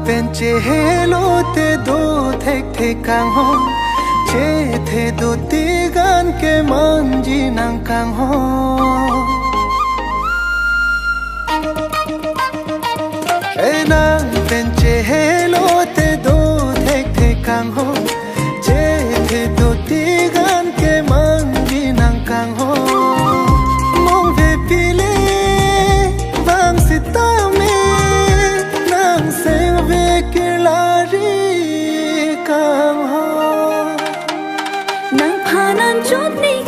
เป็นเจโลเตดูเทคเทกังฮอเจเทดูตีกันเกมันจีนังกังฮอนางเป็นเจโลเตดูเทคเทกังฮอเจเทดูตีกันเกมันจีนังกังฮอมองเวปีเลบางสิตาเมนางเซเวกิลารีกังฮอนางพานันจุดนี้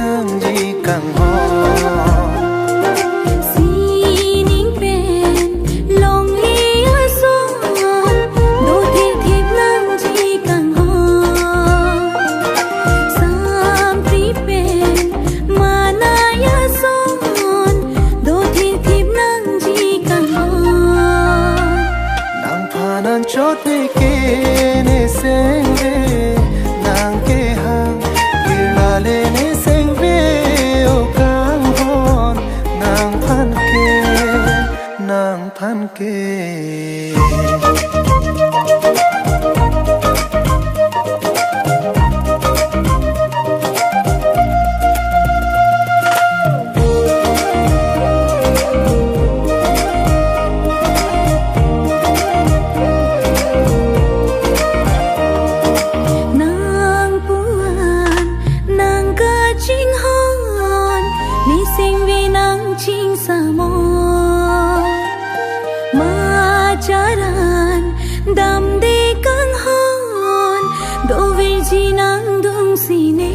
nang ji kang ho si ning pen long li a so do thi thi nang ji kang ho sam ti pen ma na ya so do thi thi nang ji kang ho nang pha nan chot ne ke ne seng ve nang ke hang la le neพันเกนางปวนนางกะจิงฮอนมีสิ่งวีนางจิงสามอMajaran dam de kang hon do virgi nang dung sine